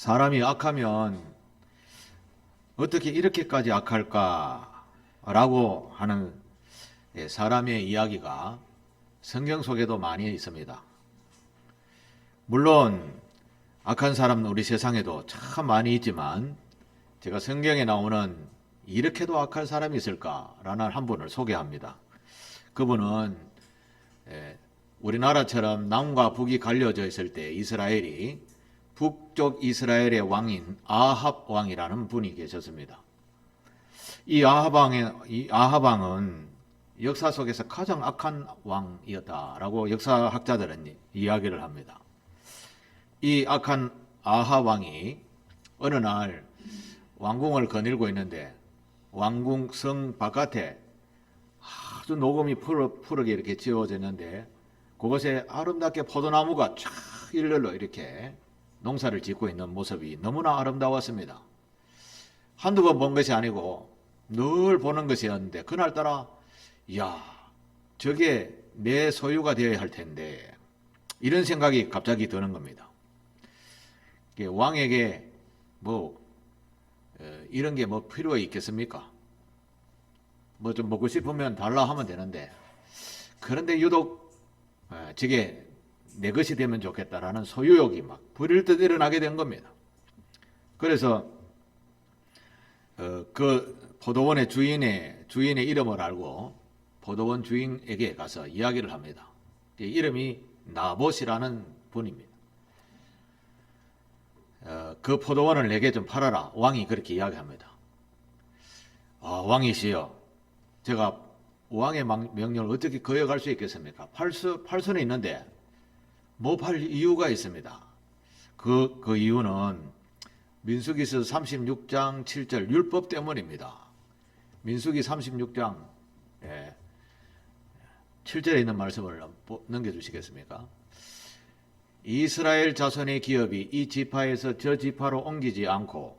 사람이 악하면 어떻게 이렇게까지 악할까라고 하는 사람의 이야기가 성경 속에도 많이 있습니다. 물론 악한 사람은 우리 세상에도 참 많이 있지만 제가 성경에 나오는 이렇게도 악한 사람이 있을까라는 한 분을 소개합니다. 그분은 우리나라처럼 남과 북이 갈려져 있을 때 이스라엘이 북쪽 이스라엘의 왕인 아합 왕이라는 분이 계셨습니다. 이 아합 왕은 역사 속에서 가장 악한 왕이었다라고 역사학자들은 이야기를 합니다. 이 악한 아합 왕이 어느 날 왕궁을 거닐고 있는데 왕궁 성 바깥에 아주 녹음이 푸르게 이렇게 지어져 있는데 그곳에 아름답게 포도나무가 쫙 일렬로 이렇게 농사를 짓고 있는 모습이 너무나 아름다웠습니다. 한두 번 본 것이 아니고 늘 보는 것이었는데 그날따라 이야 저게 내 소유가 되어야 할 텐데 이런 생각이 갑자기 드는 겁니다. 왕에게 이런 게 뭐 필요가 있겠습니까? 뭐 좀 먹고 싶으면 달라 하면 되는데 그런데 유독 저게 내 것이 되면 좋겠다라는 소유욕이 막 부릴듯 일어나게 된 겁니다. 그래서 그 포도원의 주인의 이름을 알고 포도원 주인에게 가서 이야기를 합니다. 이름이 나봇이라는 분입니다. 그 포도원을 내게 좀 팔아라. 왕이 그렇게 이야기합니다. 왕이시여, 제가 왕의 명령을 어떻게 거역할 수 있겠습니까? 팔 수는 있는데 못 팔 이유가 있습니다. 그 이유는 민수기서 36장 7절 율법 때문입니다. 민수기 36장 7절에 있는 말씀을 넘겨주시겠습니까? 이스라엘 자손의 기업이 이 지파에서 저 지파로 옮기지 않고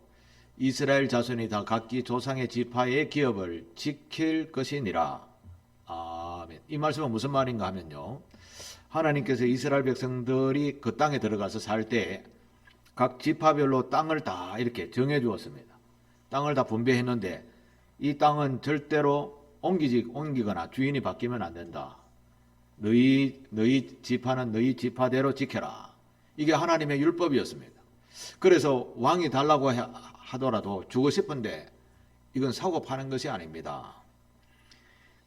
이스라엘 자손이 다 각기 조상의 지파의 기업을 지킬 것이니라. 아멘. 이 말씀은 무슨 말인가 하면요. 하나님께서 이스라엘 백성들이 그 땅에 들어가서 살 때 각 지파별로 땅을 다 이렇게 정해 주었습니다. 땅을 다 분배했는데 이 땅은 절대로 옮기거나 주인이 바뀌면 안 된다. 너희 지파는 너희 지파대로 지켜라. 이게 하나님의 율법이었습니다. 그래서 왕이 달라고 하더라도 주고 싶은데 이건 사고 파는 것이 아닙니다.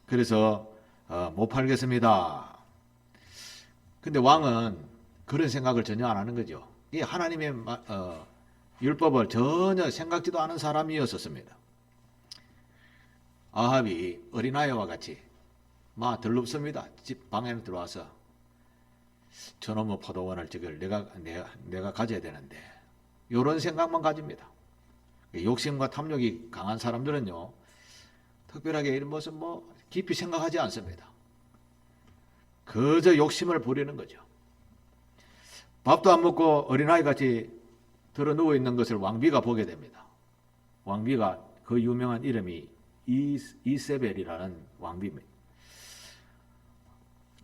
그래서 못 팔겠습니다. 근데 왕은 그런 생각을 전혀 안 하는 거죠. 이 하나님의 율법을 전혀 생각지도 않은 사람이었었습니다. 아합이 어린아이와 같이 막 들럽습니다. 집 방에 들어와서 저놈의 포도원을 지금 내가 가져야 되는데 이런 생각만 가집니다. 욕심과 탐욕이 강한 사람들은요 특별하게 이런 모습 깊이 생각하지 않습니다. 그저 욕심을 부리는 거죠. 밥도 안 먹고 어린아이같이 들어 누워 있는 것을 왕비가 보게 됩니다. 왕비가 그 유명한 이름이 이세벨이라는 왕비입니다.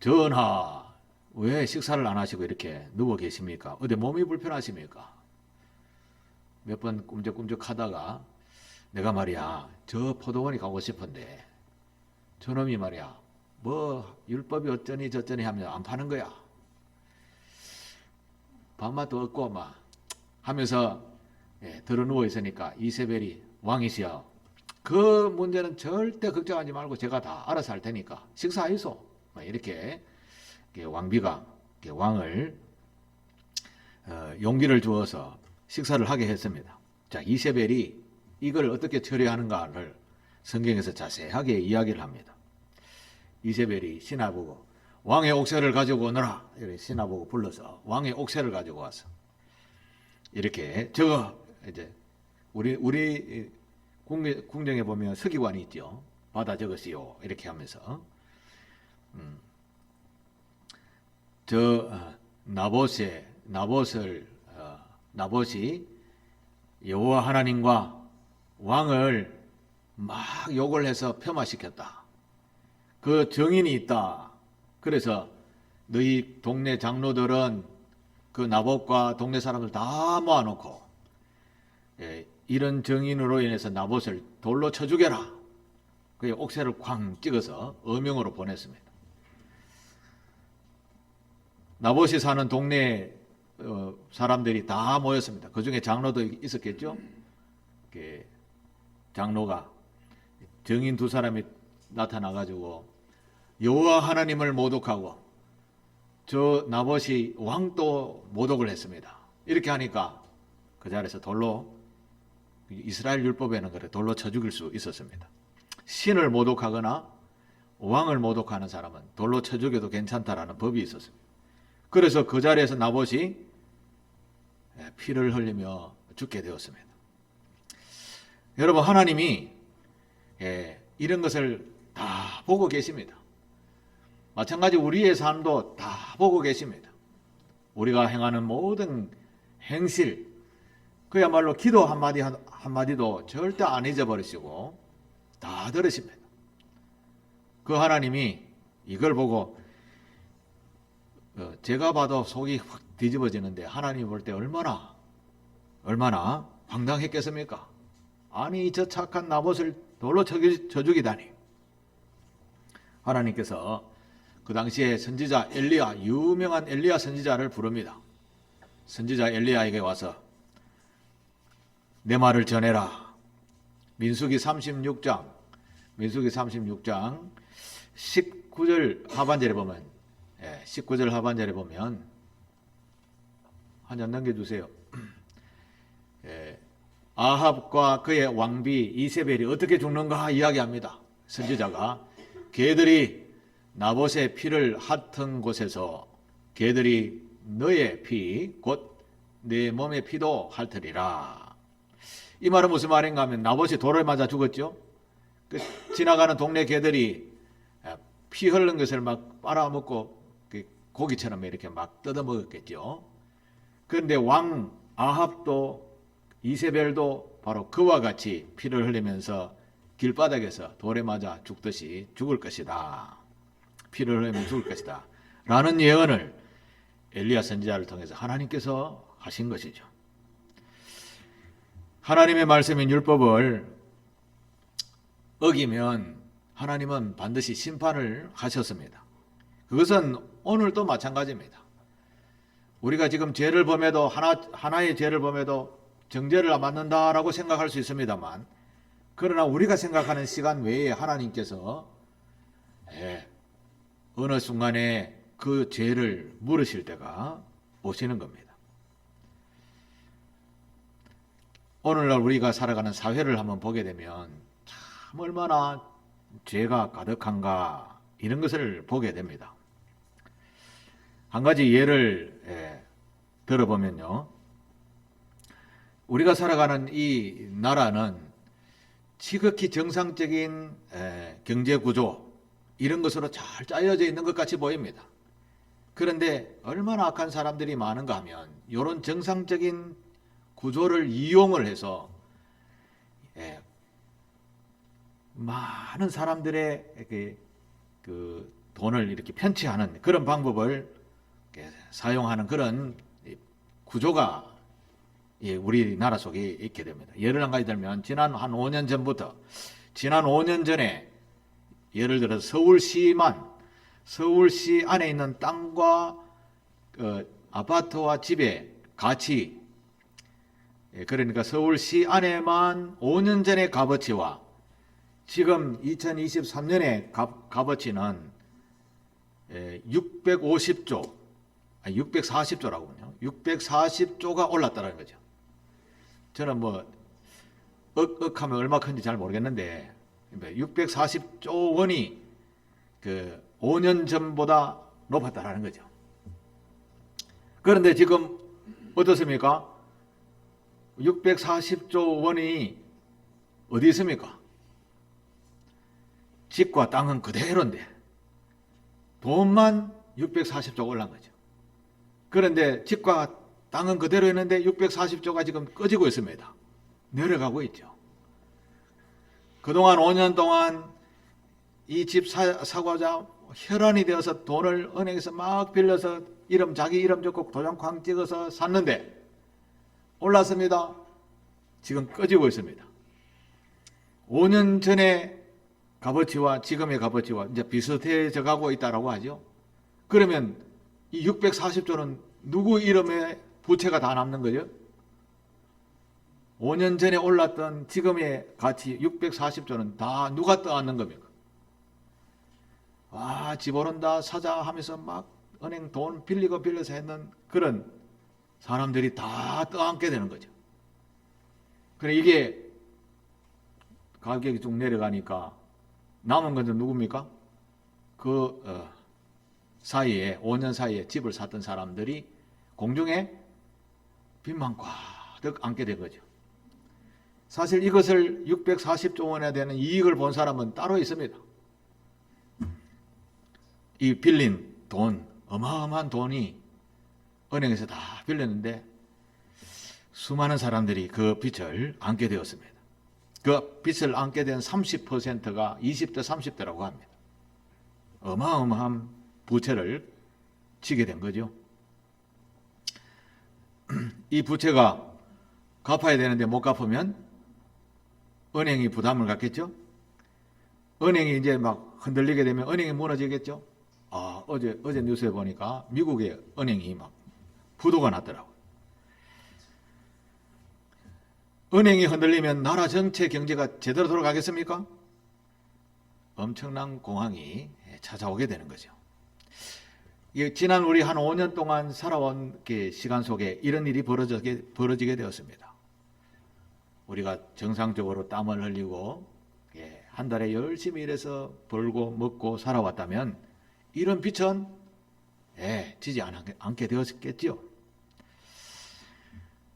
전하, 왜 식사를 안 하시고 이렇게 누워 계십니까? 어디 몸이 불편하십니까? 몇 번 꿈적꿈적 하다가 내가 말이야 저 포도원에 가고 싶은데 저놈이 말이야 율법이 어쩌니 저쩌니 하면 안 파는 거야. 밥맛도 없고 막 하면서 들어 누워 있으니까 이세벨이 왕이시여 그 문제는 절대 걱정하지 말고 제가 다 알아서 할 테니까 식사하이소. 이렇게 왕비가 왕을 용기를 주어서 식사를 하게 했습니다. 자, 이세벨이 이걸 어떻게 처리하는가를 성경에서 자세하게 이야기를 합니다. 이세벨이 신하 보고 왕의 옥새를 가지고 오너라. 이렇게 신하 보고 불러서 왕의 옥새를 가지고 와서 이렇게 이제 우리 궁정에 보면 서기관이 있죠. 받아 적으시오. 이렇게 하면서 나봇이 여호와 하나님과 왕을 막 욕을 해서 폄하시켰다. 그 정인이 있다. 그래서 너희 동네 장로들은 그 나봇과 동네 사람들 다 모아놓고 이런 정인으로 인해서 나봇을 돌로 쳐 죽여라. 그에 옥새를 쾅 찍어서 어명으로 보냈습니다. 나봇이 사는 동네 사람들이 다 모였습니다. 그 중에 장로도 있었겠죠. 장로가 정인 두 사람이 나타나가지고 여호와 하나님을 모독하고 저 나봇이 왕도 모독을 했습니다. 이렇게 하니까 그 자리에서 돌로, 이스라엘 율법에는 그래 돌로 쳐 죽일 수 있었습니다. 신을 모독하거나 왕을 모독하는 사람은 돌로 쳐 죽여도 괜찮다라는 법이 있었습니다. 그래서 그 자리에서 나봇이 피를 흘리며 죽게 되었습니다. 여러분, 하나님이 이런 것을 다 보고 계십니다. 마찬가지 우리의 삶도 다 보고 계십니다. 우리가 행하는 모든 행실, 그야말로 기도 한마디도 절대 안 잊어버리시고 다 들으십니다. 그 하나님이 이걸 보고 제가 봐도 속이 확 뒤집어지는데 하나님 볼 때 얼마나 황당했겠습니까? 아니, 저 착한 나봇을 돌로 쳐 죽이다니. 하나님께서 그 당시에 선지자 엘리야, 유명한 엘리야 선지자를 부릅니다. 선지자 엘리야에게 와서 내 말을 전해라. 민수기 36장 19절 하반절에 보면, 19절 하반절에 보면, 한 장 넘겨주세요. 아합과 그의 왕비 이세벨이 어떻게 죽는가 이야기합니다. 선지자가 걔들이 나봇의 피를 핥은 곳에서 걔들이 너의 피 곧 내 몸의 피도 핥으리라. 이 말은 무슨 말인가 하면 나봇이 돌을 맞아 죽었죠. 지나가는 동네 개들이 피 흘른 것을 막 빨아먹고 고기처럼 이렇게 막 뜯어먹었겠죠. 그런데 왕 아합도 이세벨도 바로 그와 같이 피를 흘리면서 길바닥에서 돌에 맞아 죽듯이 죽을 것이다. 피를 흘리면 죽을 것이다. 라는 예언을 엘리야 선지자를 통해서 하나님께서 하신 것이죠. 하나님의 말씀인 율법을 어기면 하나님은 반드시 심판을 하셨습니다. 그것은 오늘도 마찬가지입니다. 우리가 지금 죄를 범해도 하나의 죄를 범해도 정죄를 안 받는다라고 생각할 수 있습니다만, 그러나 우리가 생각하는 시간 외에 하나님께서 어느 순간에 그 죄를 물으실 때가 오시는 겁니다. 오늘날 우리가 살아가는 사회를 한번 보게 되면 참 얼마나 죄가 가득한가, 이런 것을 보게 됩니다. 한 가지 예를 들어보면요, 우리가 살아가는 이 나라는 지극히 정상적인 경제 구조, 이런 것으로 잘 짜여져 있는 것 같이 보입니다. 그런데 얼마나 악한 사람들이 많은가 하면 이런 정상적인 구조를 이용을 해서 많은 사람들의 그 돈을 이렇게 편취하는 그런 방법을 사용하는 그런 구조가 우리나라 속에 있게 됩니다. 예를 한 가지 들면 지난 한 5년 전부터, 지난 5년 전에 예를 들어서 서울시 안에 있는 땅과 아파트와 집의 가치, 그러니까 서울시 안에만 5년 전의 값어치와 지금 2023년의 값어치는 640조라고요. 640조가 올랐다는 거죠. 저는 뭐 억하면 얼마 큰지 잘 모르겠는데 640조 원이 그 5년 전보다 높았다라는 거죠. 그런데 지금 어떻습니까? 640조 원이 어디 있습니까? 집과 땅은 그대로인데 돈만 640조가 올란 거죠. 그런데 집과 땅은 그대로 있는데 640조가 지금 꺼지고 있습니다. 내려가고 있죠. 그동안 5년 동안 이 집 사고자 혈안이 되어서 돈을 은행에서 막 빌려서 자기 이름 적고 도장 쾅 찍어서 샀는데 올랐습니다. 지금 꺼지고 있습니다. 5년 전에 값어치와 지금의 값어치와 이제 비슷해져 가고 있다라고 하죠. 그러면 이 640조는 누구 이름에 부채가 다 남는 거죠? 5년 전에 올랐던 지금의 가치 640조는 다 누가 떠안는 겁니까? 와, 집 오른다 사자 하면서 막 은행 돈 빌리고 빌려서 했는 그런 사람들이 다 떠안게 되는 거죠. 그래 이게 가격이 쭉 내려가니까 남은 건 누굽니까? 그 사이에 5년 사이에 집을 샀던 사람들이 공중에 빚만 꽉득 안게 된 거죠. 사실 이것을 640조 원에 되는 이익을 본 사람은 따로 있습니다. 이 빌린 돈, 어마어마한 돈이 은행에서 다 빌렸는데 수많은 사람들이 그 빚을 안게 되었습니다. 그 빚을 안게 된 30%가 20대, 30대라고 합니다. 어마어마한 부채를 지게 된 거죠. 이 부채가 갚아야 되는데 못 갚으면 은행이 부담을 갖겠죠. 은행이 이제 막 흔들리게 되면 은행이 무너지겠죠. 어제 뉴스에 보니까 미국의 은행이 막 부도가 났더라고요. 은행이 흔들리면 나라 전체 경제가 제대로 돌아가겠습니까? 엄청난 공황이 찾아오게 되는 거죠. 지난 우리 한 5년 동안 살아온 시간 속에 이런 일이 벌어지게 되었습니다. 우리가 정상적으로 땀을 흘리고 한 달에 열심히 일해서 벌고 먹고 살아왔다면 이런 빚은 지지 않게 되었겠지요.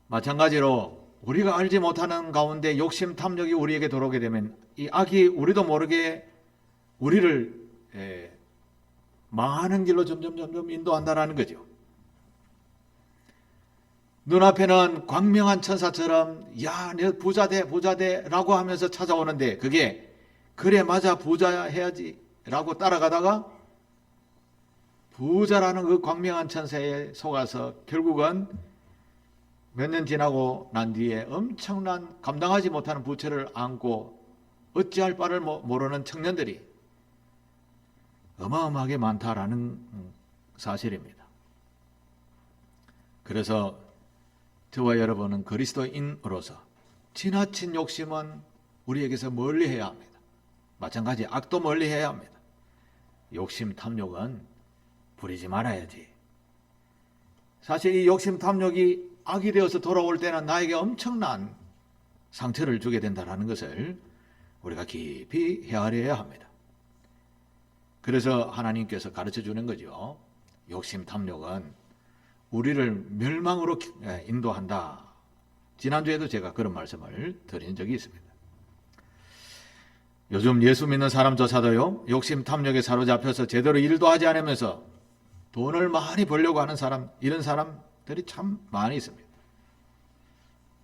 마찬가지로 우리가 알지 못하는 가운데 욕심 탐욕이 우리에게 들어오게 되면 이 악이 우리도 모르게 우리를 망하는 길로 점점 인도한다라는 거죠. 눈앞에는 광명한 천사처럼 야, 내 부자 돼 라고 하면서 찾아오는데 그게 그래 맞아 부자 해야지 라고 따라가다가 부자라는 그 광명한 천사에 속아서 결국은 몇 년 지나고 난 뒤에 엄청난 감당하지 못하는 부채를 안고 어찌할 바를 모르는 청년들이 어마어마하게 많다라는 사실입니다. 그래서 저와 여러분은 그리스도인으로서 지나친 욕심은 우리에게서 멀리해야 합니다. 마찬가지 악도 멀리해야 합니다. 욕심 탐욕은 부리지 말아야지. 사실 이 욕심 탐욕이 악이 되어서 돌아올 때는 나에게 엄청난 상처를 주게 된다는 것을 우리가 깊이 헤아려야 합니다. 그래서 하나님께서 가르쳐 주는 거죠. 욕심 탐욕은 우리를 멸망으로 인도한다. 지난주에도 제가 그런 말씀을 드린 적이 있습니다. 요즘 예수 믿는 사람조차도요, 욕심 탐욕에 사로잡혀서 제대로 일도 하지 않으면서 돈을 많이 벌려고 하는 사람, 이런 사람들이 참 많이 있습니다.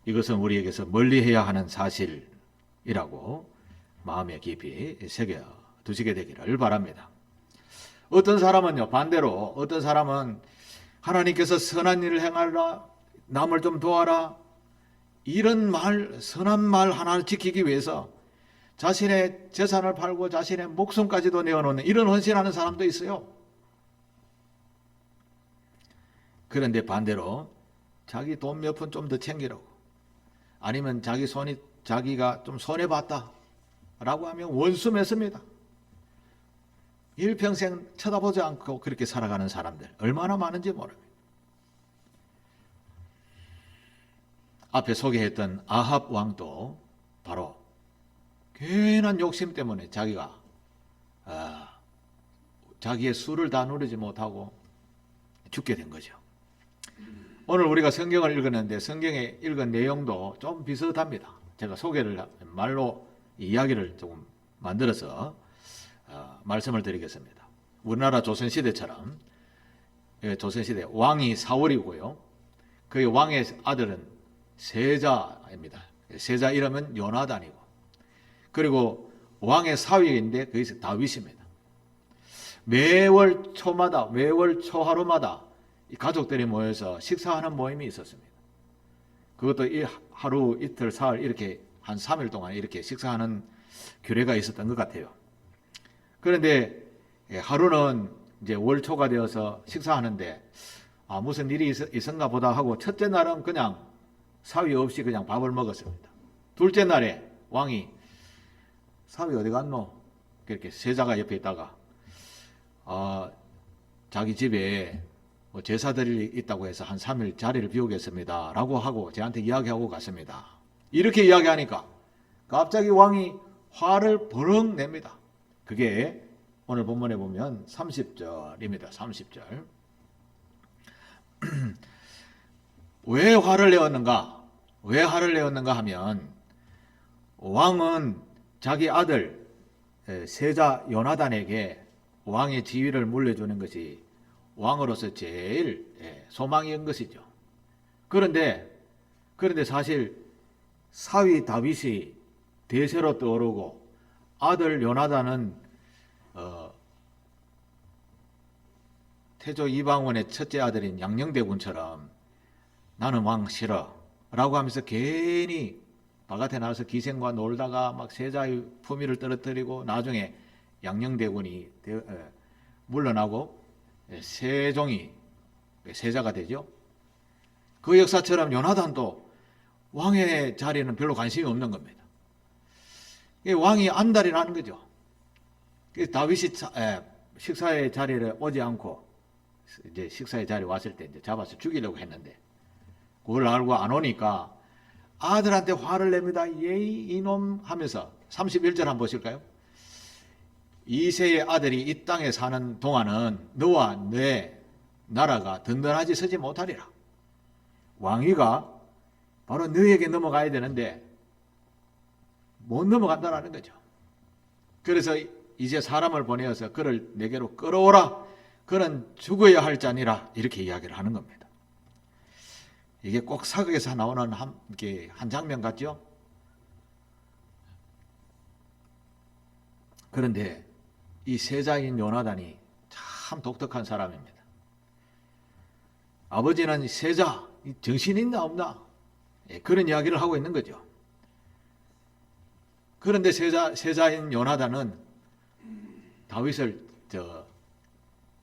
이것은 우리에게서 멀리해야 하는 사실이라고 마음에 깊이 새겨 두시게 되기를 바랍니다. 어떤 사람은요, 반대로 어떤 사람은 하나님께서 선한 일을 행하라, 남을 좀 도와라, 이런 말, 선한 말 하나를 지키기 위해서 자신의 재산을 팔고 자신의 목숨까지도 내어놓는 이런 헌신하는 사람도 있어요. 그런데 반대로 자기 돈 몇 푼 좀 더 챙기라고, 아니면 자기가 좀 손해봤다 라고 하면 원수 맺습니다. 일평생 쳐다보지 않고 그렇게 살아가는 사람들 얼마나 많은지 모릅니다. 앞에 소개했던 아합 왕도 바로 괜한 욕심 때문에 자기가 자기의 수를 다 누리지 못하고 죽게 된 거죠. 오늘 우리가 성경을 읽었는데 성경에 읽은 내용도 좀 비슷합니다. 제가 소개를 말로 이야기를 조금 만들어서 말씀을 드리겠습니다. 우리나라 조선시대처럼 조선시대 왕이 사월이고요. 그 왕의 아들은 세자입니다. 세자 이름은 요나단이고, 그리고 왕의 사위인데 그게 다윗입니다. 매월 초마다, 매월 초하루마다 이 가족들이 모여서 식사하는 모임이 있었습니다. 그것도 하루, 이틀, 사흘 이렇게 한 3일 동안 이렇게 식사하는 규례가 있었던 것 같아요. 그런데 하루는 이제 월초가 되어서 식사하는데 무슨 일이 있었나 보다 하고 첫째 날은 그냥 사위 없이 그냥 밥을 먹었습니다. 둘째 날에 왕이 사위 어디 갔노? 그렇게 세자가 옆에 있다가 자기 집에 뭐 제사드릴 있다고 해서 한 3일 자리를 비우겠습니다 라고 하고 저한테 이야기하고 갔습니다. 이렇게 이야기하니까 갑자기 왕이 화를 버럭 냅니다. 그게 오늘 본문에 보면 30절입니다. 30절. 왜 화를 내었는가? 왜 화를 내었는가 하면 왕은 자기 아들 세자 요나단에게 왕의 지위를 물려주는 것이 왕으로서 제일 소망인 것이죠. 그런데 사실 사위 다윗이 대세로 떠오르고 아들 요나단은 태조 이방원의 첫째 아들인 양녕대군처럼 나는 왕 싫어 라고 하면서 괜히 바깥에 나가서 기생과 놀다가 막 세자의 품위를 떨어뜨리고 나중에 양녕대군이 물러나고 세종이 세자가 되죠. 그 역사처럼 요나단도 왕의 자리는 별로 관심이 없는 겁니다. 왕이 안달이 나는 거죠. 다윗이 식사의 자리에 오지 않고 이제 식사의 자리에 왔을 때 이제 잡아서 죽이려고 했는데 그걸 알고 안 오니까 아들한테 화를 냅니다. 예이 이놈 하면서 31절 한번 보실까요? 이세의 아들이 이 땅에 사는 동안은 너와 내 나라가 든든하지 서지 못하리라. 왕위가 바로 너에게 넘어가야 되는데 못 넘어간다는 거죠. 그래서 이제 사람을 보내어서 그를 내게로 끌어오라. 그는 죽어야 할 자니라. 이렇게 이야기를 하는 겁니다. 이게 꼭 사극에서 나오는 한 장면 같죠? 그런데 이 세자인 요나단이 참 독특한 사람입니다. 아버지는 세자, 정신 있나 없나? 그런 이야기를 하고 있는 거죠. 그런데 세자인 요나단은 다윗을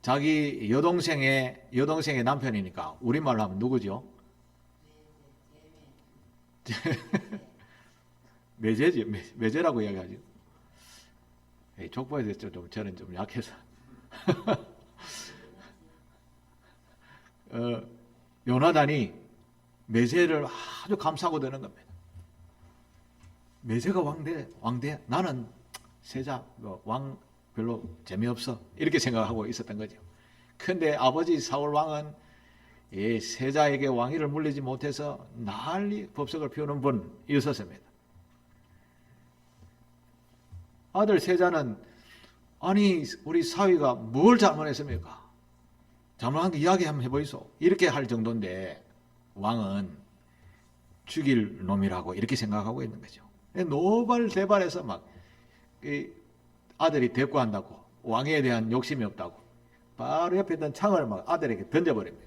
자기 여동생의 남편이니까 우리말로 하면 누구죠? 매제지, 매제라고 이야기하죠. 족보에 대해서 저는 좀 약해서 요나단이 매제를 아주 감싸고 드는 겁니다. 매제가 왕대 나는 세자 왕 별로 재미없어 이렇게 생각하고 있었던 거죠. 그런데 아버지 사울 왕은 세자에게 왕위를 물리지 못해서 난리 법석을 피우는 분이었습니다. 아들 세자는 아니 우리 사위가 뭘 잘못했습니까? 잘못한 거 이야기 한번 해보이소. 이렇게 할 정도인데 왕은 죽일 놈이라고 이렇게 생각하고 있는 거죠. 노발대발해서 막 아들이 대꾸한다고 왕에 대한 욕심이 없다고 바로 옆에 있던 창을 막 아들에게 던져버립니다.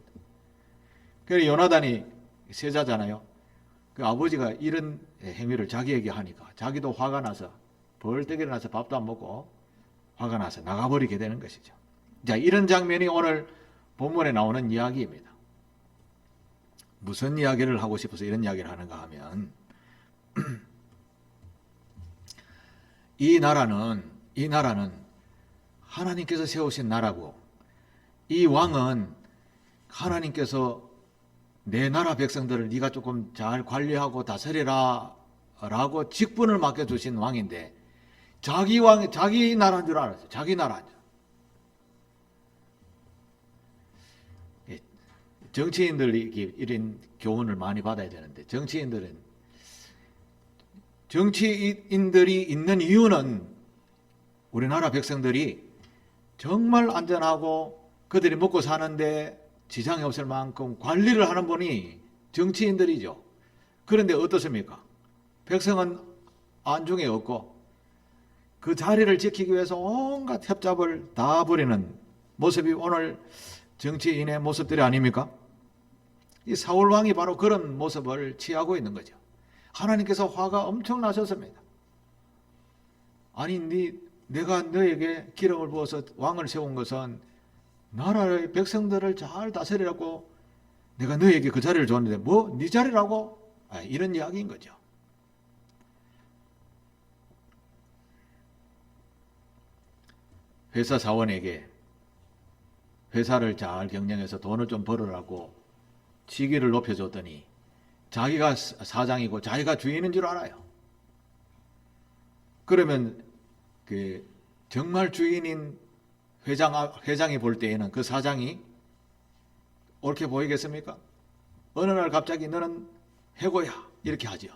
그래서 요나단이 세자잖아요. 그 아버지가 이런 행위를 자기에게 하니까 자기도 화가 나서 벌떡 일어나서 밥도 안 먹고 화가 나서 나가버리게 되는 것이죠. 자, 이런 장면이 오늘 본문에 나오는 이야기입니다. 무슨 이야기를 하고 싶어서 이런 이야기를 하는가 하면 이 나라는 하나님께서 세우신 나라고 이 왕은 하나님께서 내 나라 백성들을 네가 조금 잘 관리하고 다스리라 라고 직분을 맡겨주신 왕인데 자기 나라인 줄 알았어요. 자기 나라인 줄. 정치인들이 이런 교훈을 많이 받아야 되는데 정치인들이 있는 이유는 우리나라 백성들이 정말 안전하고 그들이 먹고 사는데 지장이 없을 만큼 관리를 하는 분이 정치인들이죠. 그런데 어떻습니까? 백성은 안중에 없고 그 자리를 지키기 위해서 온갖 협잡을 다 벌이는 모습이 오늘 정치인의 모습들이 아닙니까? 이 사울 왕이 바로 그런 모습을 취하고 있는 거죠. 하나님께서 화가 엄청 나셨습니다. 아니 내가 너에게 기름을 부어서 왕을 세운 것은 나라의 백성들을 잘 다스리라고 내가 너에게 그 자리를 줬는데 뭐 네 자리라고? 이런 이야기인 거죠. 회사 사원에게 회사를 잘 경영해서 돈을 좀 벌으라고 직위를 높여줬더니 자기가 사장이고 자기가 주인인 줄 알아요. 그러면 그 정말 주인인 회장이 볼 때에는 그 사장이 옳게 보이겠습니까? 어느 날 갑자기 너는 해고야 이렇게 하죠.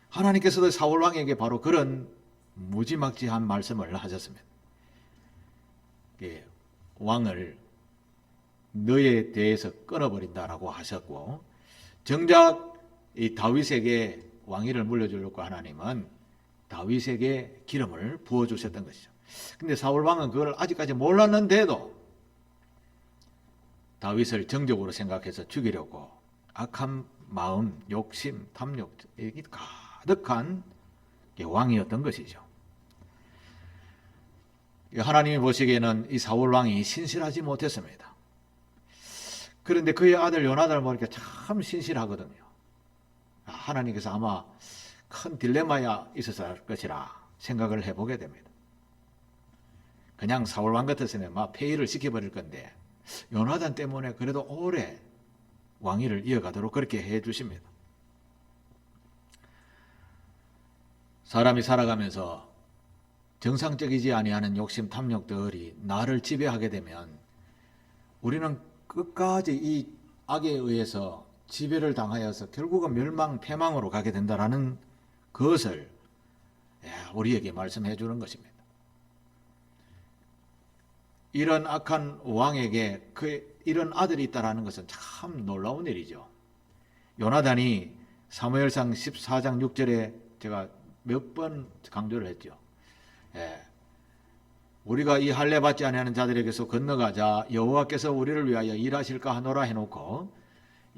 하나님께서도 사울 왕에게 바로 그런 무지막지한 말씀을 하셨습니다. 왕을 너에 대해서 끊어버린다라고 하셨고, 정작 이 다윗에게 왕위를 물려주려고 하나님은 다윗에게 기름을 부어주셨던 것이죠. 근데 사울 왕은 그걸 아직까지 몰랐는데도 다윗을 정적으로 생각해서 죽이려고 악한 마음, 욕심, 탐욕, 가득한 왕이었던 것이죠. 하나님이 보시기에는 이 사울 왕이 신실하지 못했습니다. 그런데 그의 아들 요나단을 보니까 참 신실하거든요. 하나님께서 아마 큰 딜레마야 있었을 것이라 생각을 해보게 됩니다. 그냥 사울 왕 같았으면 막 폐위를 시켜버릴 건데 요나단 때문에 그래도 오래 왕위를 이어가도록 그렇게 해주십니다. 사람이 살아가면서 정상적이지 아니하는 욕심, 탐욕들이 나를 지배하게 되면 우리는 끝까지 이 악에 의해서 지배를 당하여서 결국은 멸망, 패망으로 가게 된다라는 그것을 우리에게 말씀해 주는 것입니다. 이런 악한 왕에게 이런 아들이 있다라는 것은 참 놀라운 일이죠. 요나단이 사무엘상 14장 6절에 제가 몇 번 강조를 했죠. 우리가 이 할례 받지 아니하는 자들에게서 건너가자 여호와께서 우리를 위하여 일하실까 하노라 해놓고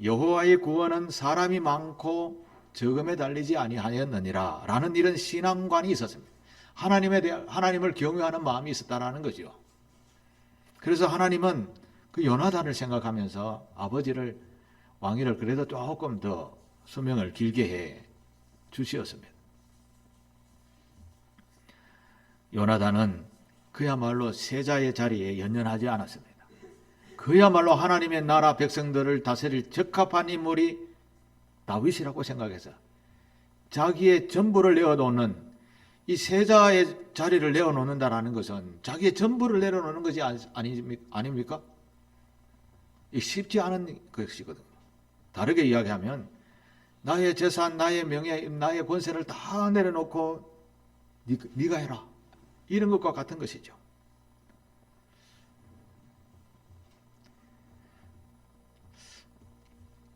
여호와의 구원은 사람이 많고 적음에 달리지 아니하였느니라 라는 이런 신앙관이 있었습니다. 하나님을 경외하는 마음이 있었다라는 거죠. 그래서 하나님은 그 요나단을 생각하면서 아버지를 왕위를 그래도 조금 더 수명을 길게 해 주시었습니다. 요나단은 그야말로 세자의 자리에 연연하지 않았습니다. 그야말로 하나님의 나라 백성들을 다스릴 적합한 인물이 다윗이라고 생각해서 자기의 전부를 내어놓는 이 세자의 자리를 내어놓는다라는 것은 자기의 전부를 내려놓는 것이 아닙니까? 쉽지 않은 것이거든요. 다르게 이야기하면 나의 재산, 나의 명예, 나의 권세를 다 내려놓고 네가 해라. 이런 것과 같은 것이죠.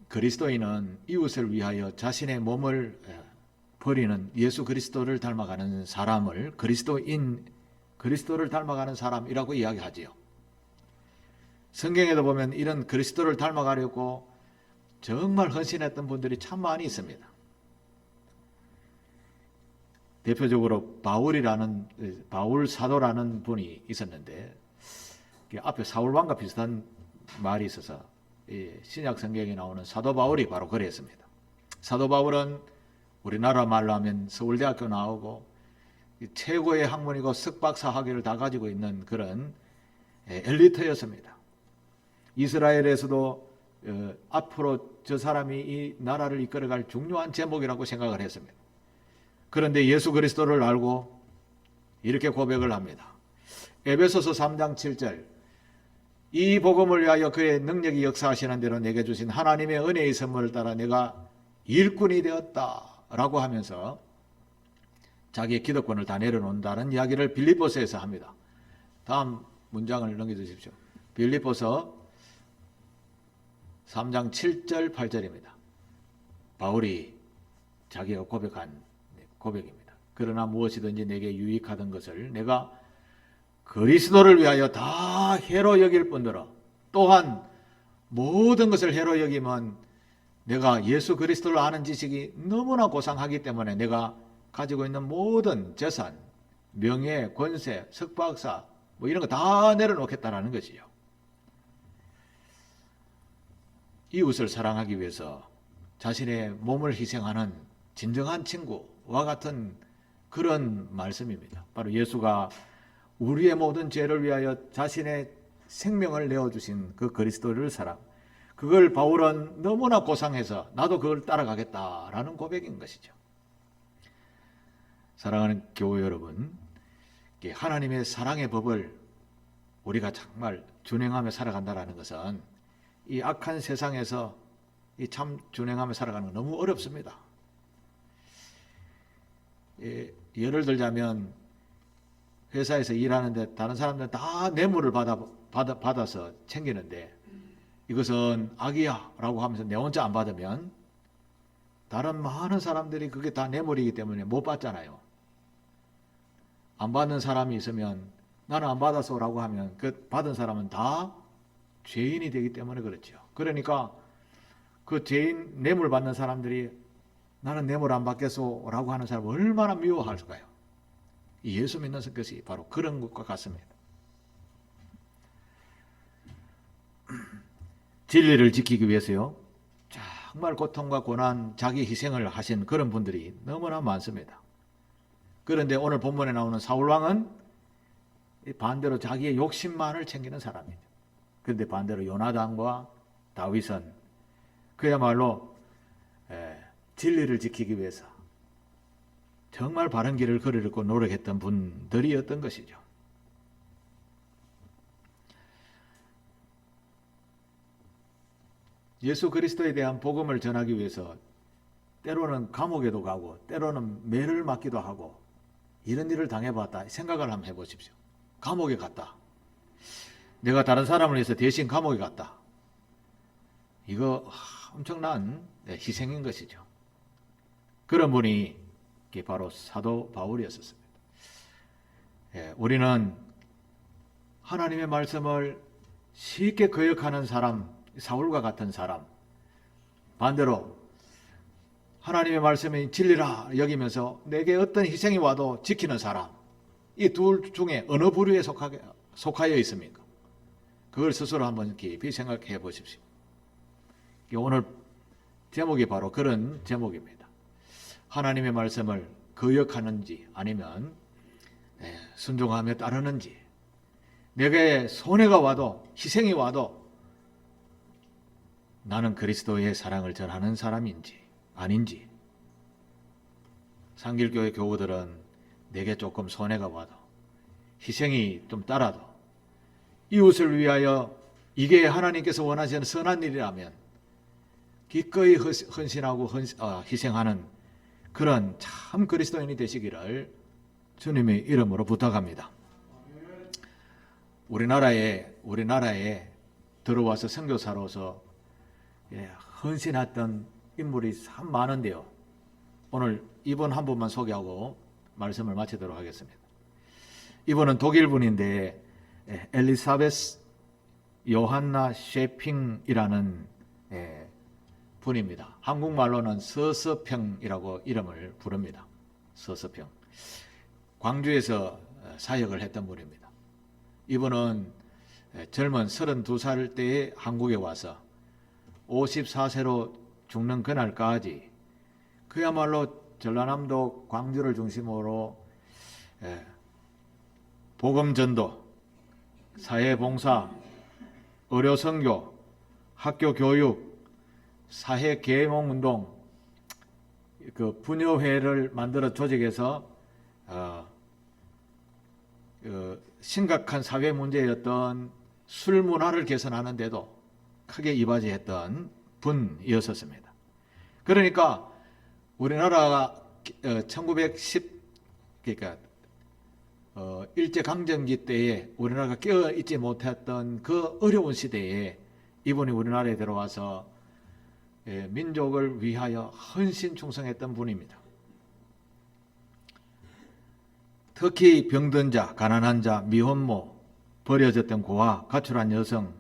그리스도인은 이웃을 위하여 자신의 몸을 버리는 예수 그리스도를 닮아가는 사람을 그리스도를 닮아가는 사람이라고 이야기하지요. 성경에도 보면 이런 그리스도를 닮아가려고 정말 헌신했던 분들이 참 많이 있습니다. 대표적으로 바울 사도라는 분이 있었는데 앞에 사울 왕과 비슷한 말이 있어서 신약 성경에 나오는 사도 바울이 바로 그랬습니다. 사도 바울은 우리나라 말로 하면 서울대학교 나오고 최고의 학문이고 석박사 학위를 다 가지고 있는 그런 엘리트였습니다. 이스라엘에서도 앞으로 저 사람이 이 나라를 이끌어갈 중요한 제목이라고 생각을 했습니다. 그런데 예수 그리스도를 알고 이렇게 고백을 합니다. 에베소서 3장 7절 이 복음을 위하여 그의 능력이 역사하시는 대로 내게 주신 하나님의 은혜의 선물을 따라 내가 일꾼이 되었다 라고 하면서 자기의 기득권을 다 내려놓는다는 이야기를 빌립보서에서 합니다. 다음 문장을 넘겨주십시오. 빌립보서 3장 7절 8절입니다. 바울이 자기가 고백한 고백입니다. 그러나 무엇이든지 내게 유익하던 것을 내가 그리스도를 위하여 다 해로 여길 뿐더러 또한 모든 것을 해로 여기면 내가 예수 그리스도를 아는 지식이 너무나 고상하기 때문에 내가 가지고 있는 모든 재산, 명예, 권세, 석박사 뭐 이런 거 다 내려놓겠다라는 것이요. 이웃을 사랑하기 위해서 자신의 몸을 희생하는 진정한 친구와 같은 그런 말씀입니다. 바로 예수가 우리의 모든 죄를 위하여 자신의 생명을 내어주신 그 그리스도를 사랑, 그걸 바울은 너무나 고상해서 나도 그걸 따라가겠다라는 고백인 것이죠. 사랑하는 교회 여러분, 하나님의 사랑의 법을 우리가 정말 준행하며 살아간다는 것은 이 악한 세상에서 참 준행하며 살아가는 건 너무 어렵습니다. 예를 들자면 회사에서 일하는데 다른 사람들은 다 뇌물을 받아서 챙기는데 이것은 악이야 라고 하면서 내 혼자 안 받으면 다른 많은 사람들이 그게 다 뇌물이기 때문에 못 받잖아요. 안 받는 사람이 있으면 나는 안 받았어 라고 하면 그 받은 사람은 다 죄인이 되기 때문에 그렇죠. 그러니까 그 죄인 뇌물 받는 사람들이 나는 뇌물 안 받겠소 라고 하는 사람을 얼마나 미워할까요? 예수 믿는 것이 바로 그런 것과 같습니다. 진리를 지키기 위해서요, 정말 고통과 고난, 자기 희생을 하신 그런 분들이 너무나 많습니다. 그런데 오늘 본문에 나오는 사울왕은 반대로 자기의 욕심만을 챙기는 사람이죠. 그런데 반대로 요나단과 다윗은 그야말로 진리를 지키기 위해서 정말 바른 길을 걸으려고 노력했던 분들이었던 것이죠. 예수 그리스도에 대한 복음을 전하기 위해서 때로는 감옥에도 가고 때로는 매를 맞기도 하고 이런 일을 당해봤다 생각을 한번 해보십시오. 감옥에 갔다. 내가 다른 사람을 위해서 대신 감옥에 갔다. 이거 엄청난 희생인 것이죠. 그런 분이 바로 사도 바울이었습니다. 우리는 하나님의 말씀을 쉽게 거역하는 사람, 사울과 같은 사람, 반대로 하나님의 말씀이 진리라 여기면서 내게 어떤 희생이 와도 지키는 사람, 이 둘 중에 어느 부류에 속하여 있습니까? 그걸 스스로 한번 깊이 생각해 보십시오. 오늘 제목이 바로 그런 제목입니다. 하나님의 말씀을 거역하는지 아니면 순종하며 따르는지, 내게 손해가 와도 희생이 와도 나는 그리스도의 사랑을 전하는 사람인지 아닌지. 상길교회 교우들은 내게 조금 손해가 와도 희생이 좀 따라도 이웃을 위하여 이게 하나님께서 원하시는 선한 일이라면 기꺼이 헌신하고 희생하는 그런 참 그리스도인이 되시기를 주님의 이름으로 부탁합니다. 우리나라에 들어와서 선교사로서 헌신했던 인물이 참 많은데요. 오늘 이분 한 분만 소개하고 말씀을 마치도록 하겠습니다. 이분은 독일 분인데 엘리사베스 요한나 셰핑이라는 분입니다. 한국말로는 서서평이라고 이름을 부릅니다. 서서평. 광주에서 사역을 했던 분입니다. 이분은 젊은 32살 때에 한국에 와서 54세로 죽는 그날까지 그야말로 전라남도 광주를 중심으로 복음전도, 사회봉사, 의료선교, 학교교육, 사회계몽운동, 그 부녀회를 만들어 조직해서 심각한 사회 문제였던 술 문화를 개선하는 데도 크게 이바지했던 분이었습니다. 그러니까 우리나라가 1910 그러니까 일제강점기 때에 우리나라가 깨어있지 못했던 그 어려운 시대에 이분이 우리나라에 들어와서 민족을 위하여 헌신 충성했던 분입니다. 특히 병든 자, 가난한 자, 미혼모, 버려졌던 고아, 가출한 여성,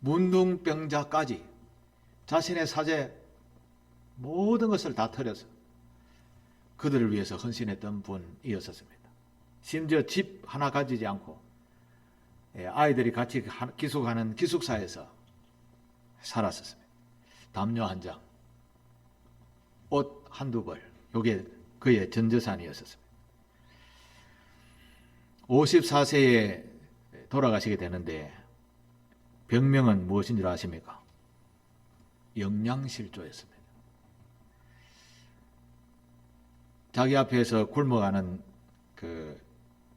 문둥병자까지 자신의 사재 모든 것을 다 털어서 그들을 위해서 헌신했던 분이었습니다. 심지어 집 하나 가지지 않고 아이들이 같이 기숙하는 기숙사에서 살았었습니다. 담요 한 장, 옷 한두 벌, 이게 그의 전재산이었습니다. 54세에 돌아가시게 되는데 병명은 무엇인 줄 아십니까? 영양실조였습니다. 자기 앞에서 굶어가는 그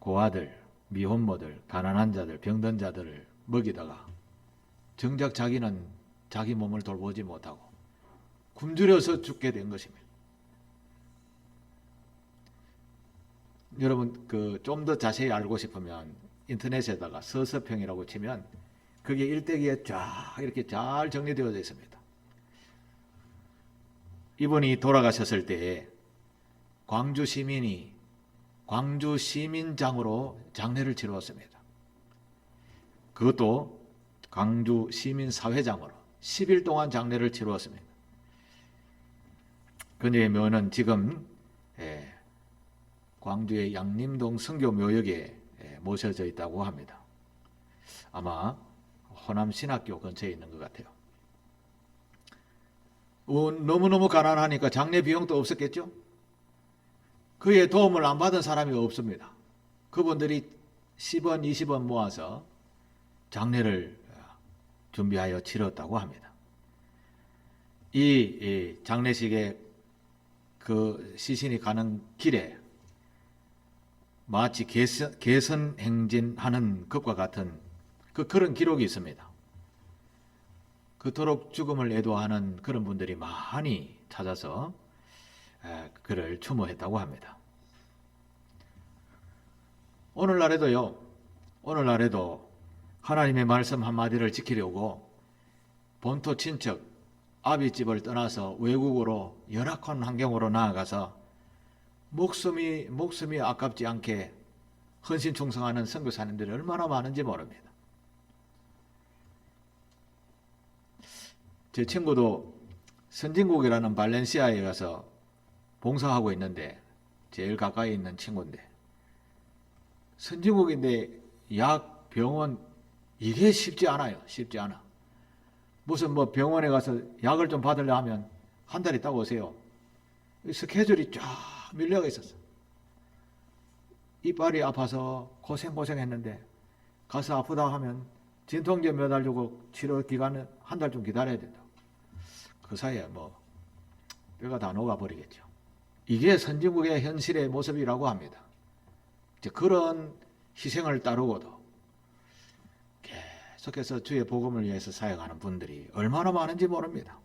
고아들, 미혼모들, 가난한 자들, 병든 자들을 먹이다가 정작 자기는 자기 몸을 돌보지 못하고 굶주려서 죽게 된 것입니다. 여러분 좀 더 자세히 알고 싶으면 인터넷에다가 서서평이라고 치면 그게 일대기에 쫙 이렇게 잘 정리되어져 있습니다. 이분이 돌아가셨을 때에 광주 시민이 광주 시민장으로 장례를 치루었습니다. 그것도 광주 시민사회장으로 10일 동안 장례를 치루었습니다. 그녀의 묘는 지금 광주의 양림동 성교묘역에 모셔져 있다고 합니다. 아마 호남신학교 근처에 있는 것 같아요. 너무너무 가난하니까 장례 비용도 없었겠죠? 그의 도움을 안 받은 사람이 없습니다. 그분들이 10원, 20원 모아서 장례를 준비하여 치렀다고 합니다. 이 장례식에 그 시신이 가는 길에 마치 개선 행진하는 것과 같은 그런 기록이 있습니다. 그토록 죽음을 애도하는 그런 분들이 많이 찾아서 그를 추모했다고 합니다. 오늘날에도 하나님의 말씀 한마디를 지키려고 본토 친척 아비집을 떠나서 외국으로 열악한 환경으로 나아가서 목숨이 아깝지 않게 헌신충성하는 선교사님들이 얼마나 많은지 모릅니다. 제 친구도 선진국이라는 발렌시아에 가서 봉사하고 있는데 제일 가까이 있는 친구인데 선진국인데 약, 병원 이게 쉽지 않아요. 쉽지 않아. 무슨 병원에 가서 약을 좀 받으려 하면 한 달 있다가 오세요. 스케줄이 쫙 밀려가 있었어. 이빨이 아파서 고생했는데 가서 아프다 하면 진통제 몇 알 주고 치료 기간은 한 달 좀 기다려야 된다. 그 사이에 뼈가 다 녹아버리겠죠. 이게 선진국의 현실의 모습이라고 합니다. 이제 그런 희생을 따르고도 계속해서 주의 복음을 위해서 사역하는 분들이 얼마나 많은지 모릅니다.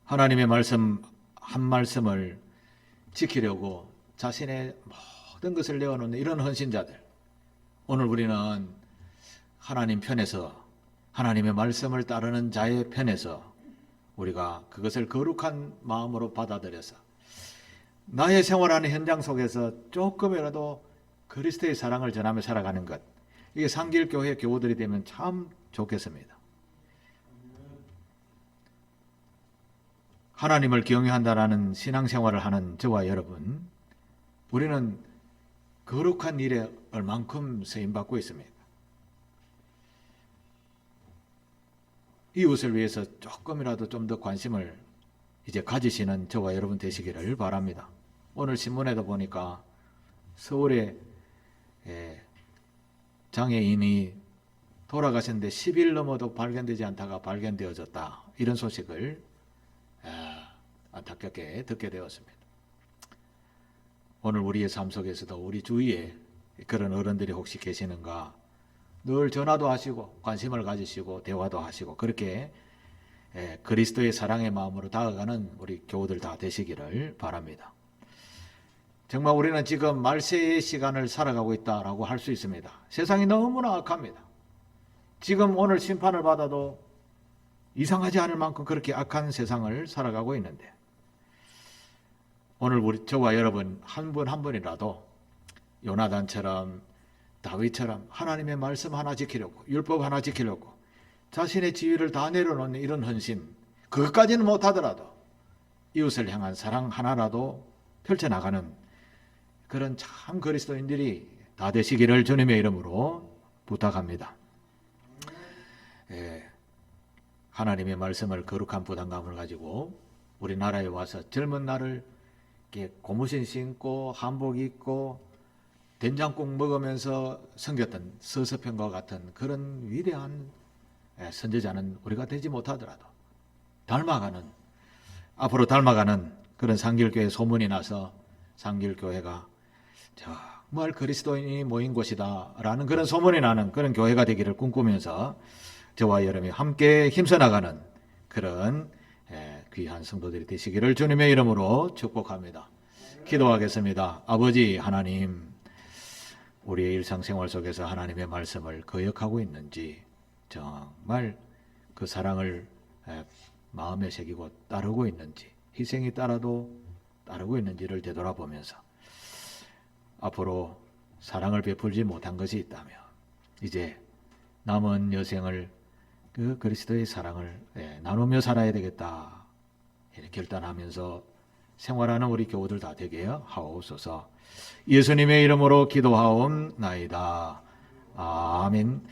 하나님의 말씀 한 말씀을 지키려고 자신의 모든 것을 내어놓는 이런 헌신자들, 오늘 우리는 하나님 편에서 하나님의 말씀을 따르는 자의 편에서 우리가 그것을 거룩한 마음으로 받아들여서 나의 생활하는 현장 속에서 조금이라도 그리스도의 사랑을 전하며 살아가는 것, 이게 상길교회 교우들이 되면 참 좋겠습니다. 하나님을 경외한다라는 신앙생활을 하는 저와 여러분, 우리는 거룩한 일에 얼만큼 쓰임받고 있습니까? 이웃을 위해서 조금이라도 좀 더 관심을 이제 가지시는 저와 여러분 되시기를 바랍니다. 오늘 신문에도 보니까 서울에 장애인이 돌아가셨는데 10일 넘어도 발견되지 않다가 발견되어졌다, 이런 소식을 안타깝게 듣게 되었습니다. 오늘 우리의 삶 속에서도 우리 주위에 그런 어른들이 혹시 계시는가, 늘 전화도 하시고 관심을 가지시고 대화도 하시고 그렇게 그리스도의 사랑의 마음으로 다가가는 우리 교우들 다 되시기를 바랍니다. 정말 우리는 지금 말세의 시간을 살아가고 있다라고 할 수 있습니다. 세상이 너무나 악합니다. 지금 오늘 심판을 받아도 이상하지 않을 만큼 그렇게 악한 세상을 살아가고 있는데, 오늘 저와 여러분 한 분 한 분이라도 요나단처럼 다윗처럼 하나님의 말씀 하나 지키려고, 율법 하나 지키려고 자신의 지위를 다 내려놓는 이런 헌신, 그것까지는 못하더라도 이웃을 향한 사랑 하나라도 펼쳐나가는 그런 참 그리스도인들이 다 되시기를 주님의 이름으로 부탁합니다. 하나님의 말씀을 거룩한 부담감을 가지고 우리나라에 와서 젊은 날을 이렇게 고무신 신고 한복 입고 된장국 먹으면서 섬겼던 서서편과 같은 그런 위대한 선지자는 우리가 되지 못하더라도 앞으로 닮아가는 그런 상길교회 소문이 나서 상길교회가 정말 그리스도인이 모인 곳이다 라는 그런 소문이 나는 그런 교회가 되기를 꿈꾸면서 저와 여러분이 함께 힘써 나가는 그런 귀한 성도들이 되시기를 주님의 이름으로 축복합니다. 기도하겠습니다. 아버지 하나님, 우리의 일상생활 속에서 하나님의 말씀을 거역하고 있는지, 정말 그 사랑을 마음에 새기고 따르고 있는지, 희생이 따라도 따르고 있는지를 되돌아보면서 앞으로 사랑을 베풀지 못한 것이 있다면 이제 남은 여생을 그 그리스도의 사랑을 나누며 살아야 되겠다 이렇게 결단하면서 생활하는 우리 교우들 다 되게 하옵소서. 예수님의 이름으로 기도하옵나이다. 아멘.